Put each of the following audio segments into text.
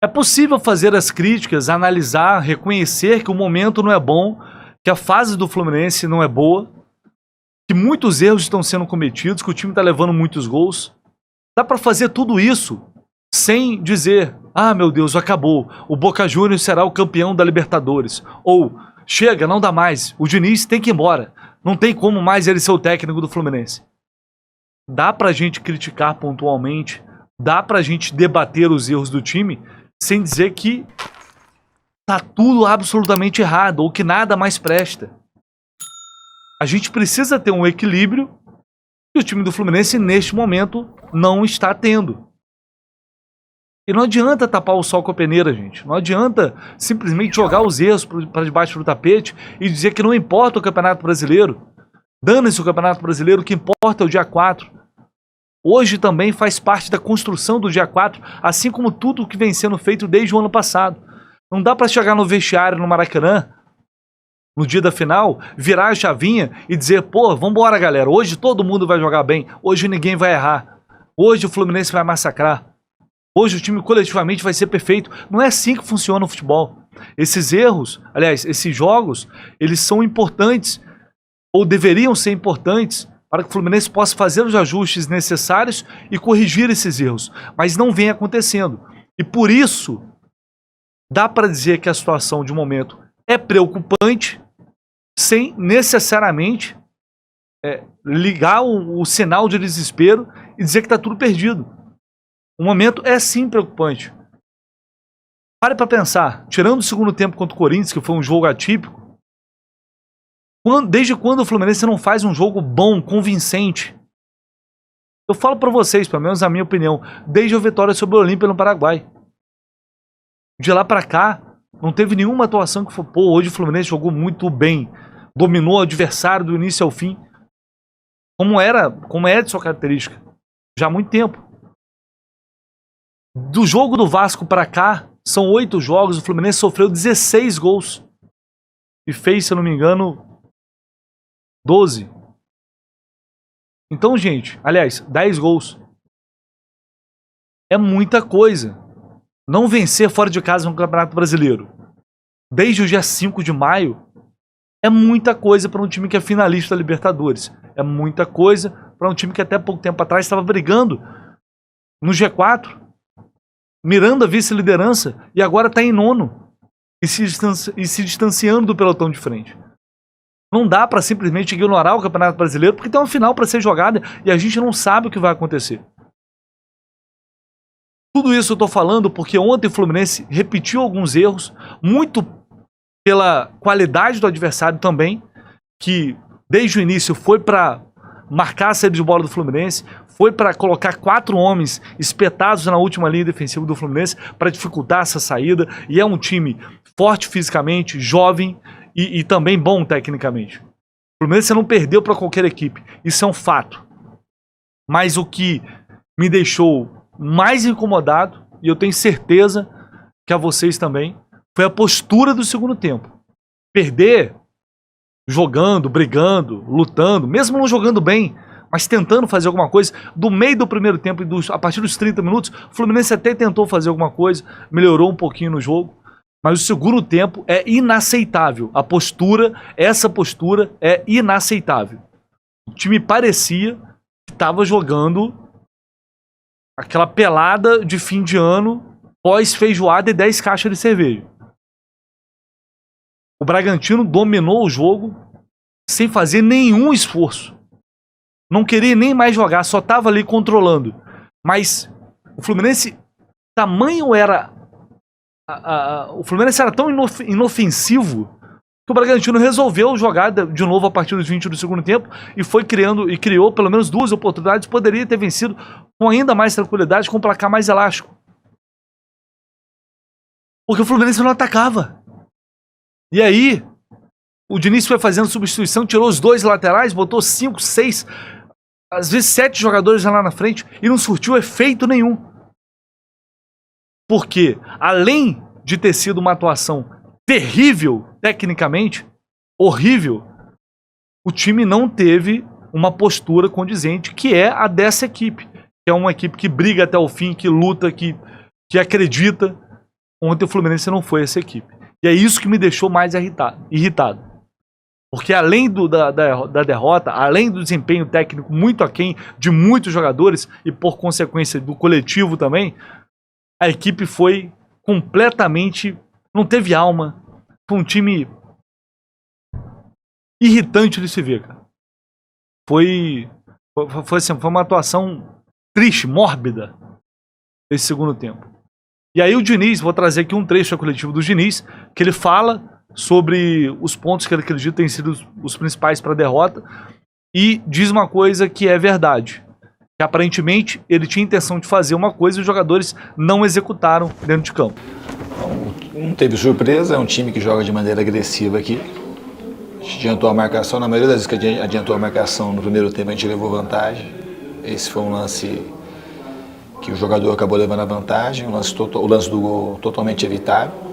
É possível fazer as críticas, analisar, reconhecer que o momento não é bom, que a fase do Fluminense não é boa, que muitos erros estão sendo cometidos, que o time está levando muitos gols. Dá para fazer tudo isso sem dizer, ah, meu Deus, acabou, o Boca Juniors será o campeão da Libertadores. Ou, chega, não dá mais, o Diniz tem que ir embora, não tem como mais ele ser o técnico do Fluminense. Dá pra gente criticar pontualmente, dá pra gente debater os erros do time, sem dizer que tá tudo absolutamente errado, ou que nada mais presta. A gente precisa ter um equilíbrio que o time do Fluminense, neste momento, não está tendo. E não adianta tapar o sol com a peneira, gente. Não adianta simplesmente jogar os erros para debaixo do tapete e dizer que não importa o Campeonato Brasileiro. Dane-se o Campeonato Brasileiro, o que importa é o dia 4. Hoje também faz parte da construção do dia 4, assim como tudo que vem sendo feito desde o ano passado. Não dá para chegar no vestiário no Maracanã, no dia da final, virar a chavinha e dizer, pô, vambora galera, hoje todo mundo vai jogar bem, hoje ninguém vai errar, hoje o Fluminense vai massacrar, hoje o time coletivamente vai ser perfeito. Não é assim que funciona o futebol. Esses erros, aliás, esses jogos, eles são importantes, ou deveriam ser importantes, para que o Fluminense possa fazer os ajustes necessários e corrigir esses erros. Mas não vem acontecendo. E por isso, dá para dizer que a situação de momento é preocupante, sem necessariamente ligar o sinal de desespero e dizer que está tudo perdido. O momento é sim preocupante. Pare para pensar, tirando o segundo tempo contra o Corinthians, que foi um jogo atípico, desde quando o Fluminense não faz um jogo bom, convincente? Eu falo para vocês, pelo menos a minha opinião, desde a vitória sobre o Olímpia no Paraguai. De lá para cá, não teve nenhuma atuação que foi, pô, hoje o Fluminense jogou muito bem, dominou o adversário do início ao fim, como é de sua característica, já há muito tempo. Do jogo do Vasco para cá, são 8 jogos, o Fluminense sofreu 16 gols e fez, se eu não me engano, 12. Então, gente, aliás, 10 gols. É muita coisa. Não vencer fora de casa no Campeonato Brasileiro, desde o dia 5 de maio, é muita coisa para um time que é finalista da Libertadores. É muita coisa para um time que até pouco tempo atrás estava brigando no G4, mirando a vice-liderança, e agora está em 9º e se distanciando do pelotão de frente. Não dá para simplesmente ignorar o Campeonato Brasileiro, porque tem uma final para ser jogada e a gente não sabe o que vai acontecer. Tudo isso eu estou falando porque ontem o Fluminense repetiu alguns erros, muito pela qualidade do adversário também, que desde o início foi para marcar a saída de bola do Fluminense, foi para colocar 4 homens espetados na última linha defensiva do Fluminense para dificultar essa saída, e é um time forte fisicamente, jovem, e também bom tecnicamente. O Fluminense não perdeu para qualquer equipe, isso é um fato. Mas o que me deixou mais incomodado, e eu tenho certeza que a vocês também, foi a postura do segundo tempo. Perder jogando, brigando, lutando, mesmo não jogando bem, mas tentando fazer alguma coisa, do meio do primeiro tempo e a partir dos 30 minutos, o Fluminense até tentou fazer alguma coisa, melhorou um pouquinho no jogo. Mas o segundo tempo é inaceitável. Essa postura é inaceitável. O time parecia que estava jogando aquela pelada de fim de ano, pós-feijoada e 10 caixas de cerveja. O Bragantino dominou o jogo sem fazer nenhum esforço. Não queria nem mais jogar, só estava ali controlando. Mas o Fluminense, tamanho era... o Fluminense era tão inofensivo que o Bragantino resolveu jogar de novo a partir dos 20 do segundo tempo e foi criando e criou pelo menos 2 oportunidades. Poderia ter vencido com ainda mais tranquilidade, com um placar mais elástico. Porque o Fluminense não atacava. E aí, o Diniz foi fazendo substituição, tirou os 2 laterais, botou 5, 6, às vezes 7 jogadores lá na frente e não surtiu efeito nenhum. Porque, além de ter sido uma atuação terrível, tecnicamente, horrível, o time não teve uma postura condizente, que é a dessa equipe. Que é uma equipe que briga até o fim, que luta, que acredita. Ontem o Fluminense não foi essa equipe. E é isso que me deixou mais irritado. Porque além da derrota, além do desempenho técnico muito aquém de muitos jogadores e por consequência do coletivo também, a equipe foi completamente... não teve alma. Foi um time irritante de se ver, cara. Foi uma atuação triste, mórbida esse segundo tempo. E aí o Diniz, vou trazer aqui um trecho coletivo do Diniz, que ele fala sobre os pontos que ele acredita terem sido os principais para a derrota e diz uma coisa que é verdade. Que aparentemente ele tinha intenção de fazer uma coisa e os jogadores não executaram dentro de campo. Não teve surpresa, é um time que joga de maneira agressiva aqui. A gente adiantou a marcação, na maioria das vezes que adiantou a marcação no primeiro tempo a gente levou vantagem. Esse foi um lance que o jogador acabou levando a vantagem, o lance do gol totalmente evitável.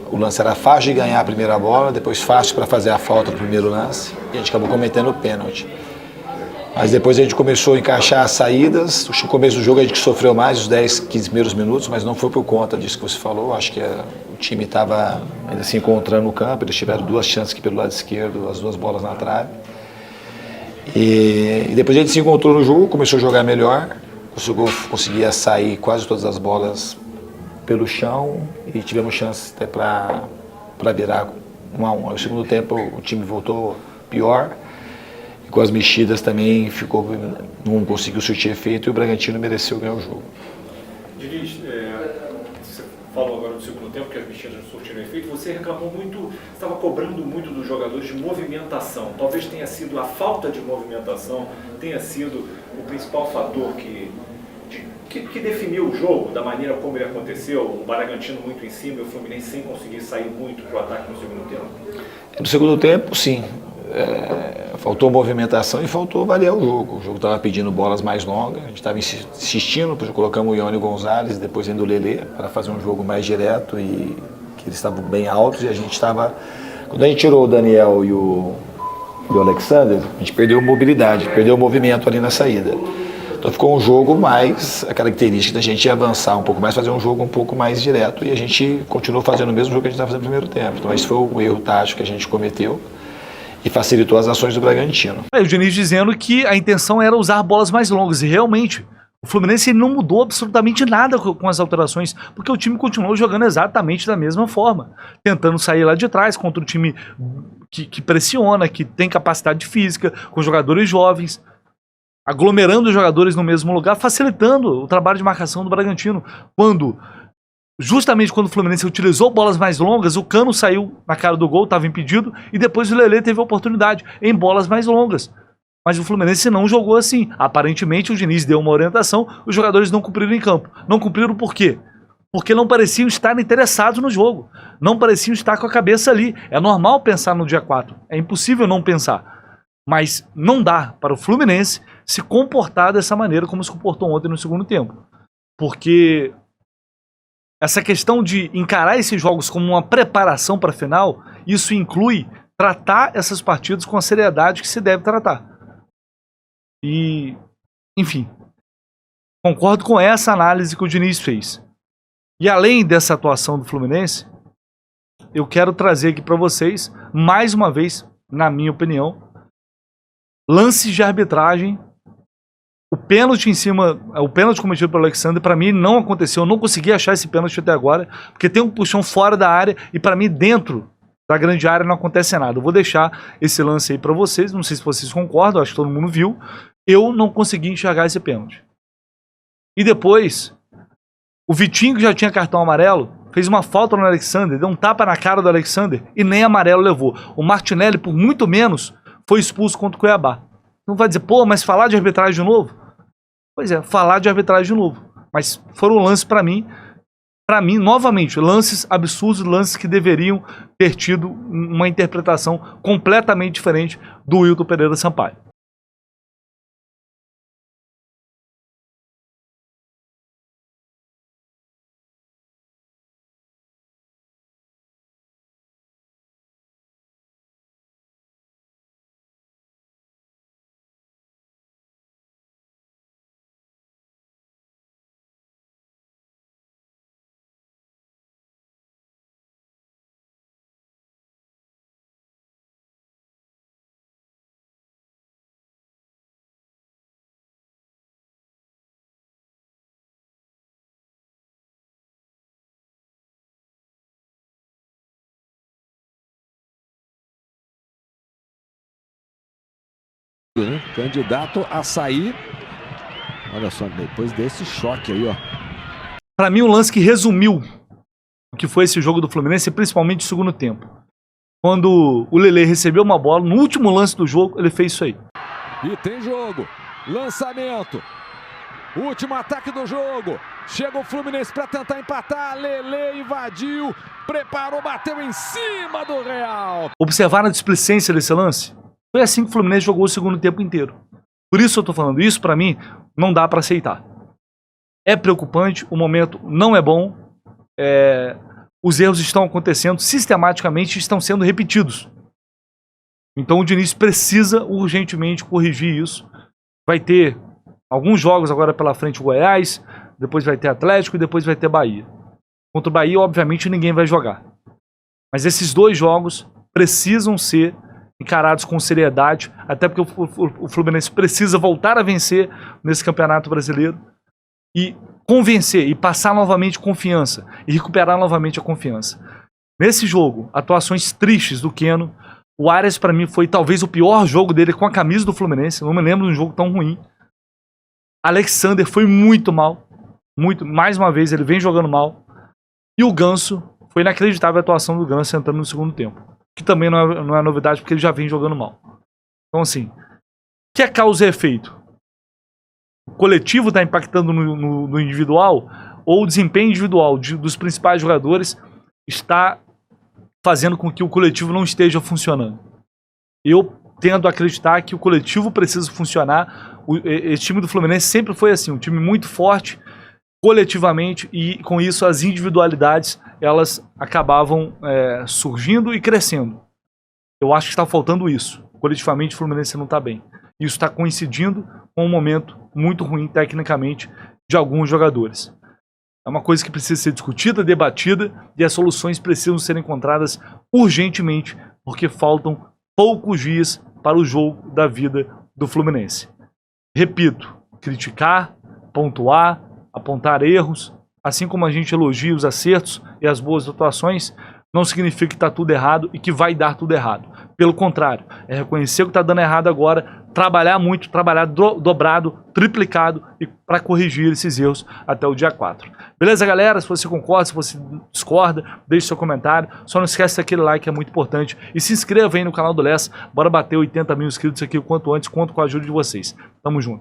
O lance era fácil de ganhar a primeira bola, depois fácil para fazer a falta no primeiro lance, e a gente acabou cometendo o pênalti. Mas depois a gente começou a encaixar as saídas, no começo do jogo a gente sofreu mais os 10, 15 primeiros minutos, mas não foi por conta disso que você falou, acho que o time estava ainda se encontrando no campo, eles tiveram 2 chances aqui pelo lado esquerdo, as 2 bolas na trave. E depois a gente se encontrou no jogo, começou a jogar melhor, conseguia sair quase todas as bolas pelo chão e tivemos chance até para virar 1-1. No segundo tempo o time voltou pior e com as mexidas também não conseguiu surtir efeito e o Bragantino mereceu ganhar o jogo. Diniz, você falou agora do segundo tempo que as mexidas não surtiram efeito, você reclamou muito, estava cobrando muito dos jogadores de movimentação. Talvez tenha sido a falta de movimentação, tenha sido o principal fator que definiu o jogo, da maneira como ele aconteceu, o Bragantino muito em cima e o Fluminense sem conseguir sair muito para o ataque no segundo tempo? No segundo tempo, sim. Faltou movimentação e faltou variar o jogo. O jogo estava pedindo bolas mais longas, a gente estava insistindo, colocamos o Ione Gonzalez, depois indo o Lelê, para fazer um jogo mais direto e que eles estavam bem altos e a gente estava... Quando a gente tirou o Daniel e o Alexander, a gente perdeu mobilidade, perdeu o movimento ali na saída. Então ficou um jogo mais, a característica da gente avançar um pouco mais, fazer um jogo um pouco mais direto e a gente continuou fazendo o mesmo jogo que a gente estava fazendo no primeiro tempo. Então esse foi o erro tático que a gente cometeu e facilitou as ações do Bragantino. O Diniz dizendo que a intenção era usar bolas mais longas e realmente o Fluminense não mudou absolutamente nada com as alterações, porque o time continuou jogando exatamente da mesma forma, tentando sair lá de trás contra um time que pressiona, que tem capacidade física, com jogadores jovens, aglomerando os jogadores no mesmo lugar, facilitando o trabalho de marcação do Bragantino. Justamente quando o Fluminense utilizou bolas mais longas, o Cano saiu na cara do gol, estava impedido, e depois o Lelê teve a oportunidade em bolas mais longas. Mas o Fluminense não jogou assim. Aparentemente o Diniz deu uma orientação, os jogadores não cumpriram em campo. Não cumpriram por quê? Porque não pareciam estar interessados no jogo. Não pareciam estar com a cabeça ali. É normal pensar no dia 4. É impossível não pensar. Mas não dá para o Fluminense se comportar dessa maneira como se comportou ontem no segundo tempo. Porque essa questão de encarar esses jogos como uma preparação para a final, isso inclui tratar essas partidas com a seriedade que se deve tratar. E, enfim, concordo com essa análise que o Diniz fez. E além dessa atuação do Fluminense, eu quero trazer aqui para vocês, mais uma vez, na minha opinião, lances de arbitragem. O pênalti o pênalti cometido pelo Alexander, para mim não aconteceu, eu não consegui achar esse pênalti até agora, porque tem um puxão fora da área e para mim dentro da grande área não acontece nada. Eu vou deixar esse lance aí para vocês, não sei se vocês concordam, acho que todo mundo viu. Eu não consegui enxergar esse pênalti. E depois, o Vitinho, que já tinha cartão amarelo, fez uma falta no Alexander, deu um tapa na cara do Alexander e nem amarelo levou. O Martinelli, por muito menos, foi expulso contra o Cuiabá. Não vai dizer, pô, mas falar de arbitragem de novo? Pois é, falar de arbitragem de novo. Mas foram lances para mim, novamente, lances absurdos, lances que deveriam ter tido uma interpretação completamente diferente do Wilton Pereira Sampaio. né? Candidato a sair. Olha só, depois desse choque aí, ó. Pra mim, um lance que resumiu o que foi esse jogo do Fluminense, principalmente no segundo tempo. Quando o Lelê recebeu uma bola, no último lance do jogo, ele fez isso aí. E tem jogo. Lançamento. Último ataque do jogo. Chega o Fluminense para tentar empatar. Lelê invadiu, preparou, bateu em cima do Real. Observaram a displicência desse lance? Foi assim que o Fluminense jogou o segundo tempo inteiro. Por isso eu tô falando isso, pra mim, não dá pra aceitar. É preocupante, o momento não é bom. Os erros estão acontecendo sistematicamente e estão sendo repetidos. Então o Diniz precisa urgentemente corrigir isso. Vai ter alguns jogos agora pela frente, o Goiás, depois vai ter Atlético e depois vai ter Bahia. Contra o Bahia, obviamente, ninguém vai jogar. Mas esses dois jogos precisam ser encarados com seriedade, até porque o Fluminense precisa voltar a vencer nesse Campeonato Brasileiro e convencer e passar novamente confiança e recuperar novamente a confiança. Nesse jogo, atuações tristes do Keno. O Arias, para mim, foi talvez o pior jogo dele com a camisa do Fluminense. Não me lembro de um jogo tão ruim. Alexander foi muito mal. Mais uma vez, ele vem jogando mal. E o Ganso, foi inacreditável a atuação do Ganso entrando no segundo tempo. Que também não é novidade, porque ele já vem jogando mal. Então, assim, que é causa e efeito? O coletivo está impactando no individual, ou o desempenho individual dos principais jogadores está fazendo com que o coletivo não esteja funcionando. Eu tendo a acreditar que o coletivo precisa funcionar. Esse time do Fluminense sempre foi assim, um time muito forte coletivamente, e com isso as individualidades elas acabavam surgindo e crescendo. Eu acho que está faltando isso. Coletivamente o Fluminense não está bem. Isso está coincidindo com um momento muito ruim tecnicamente de alguns jogadores. É uma coisa que precisa ser discutida, debatida, e as soluções precisam ser encontradas urgentemente, porque faltam poucos dias para o jogo da vida do Fluminense. Repito, criticar, pontuar, apontar erros, assim como a gente elogia os acertos e as boas atuações, não significa que está tudo errado e que vai dar tudo errado. Pelo contrário, é reconhecer o que está dando errado agora, trabalhar muito, trabalhar dobrado, triplicado e para corrigir esses erros até o dia 4. Beleza, galera? Se você concorda, se você discorda, deixe seu comentário. Só não esquece daquele like, é muito importante. E se inscreva aí no canal do Lessa. Bora bater 80 mil inscritos aqui o quanto antes. Conto com a ajuda de vocês. Tamo junto.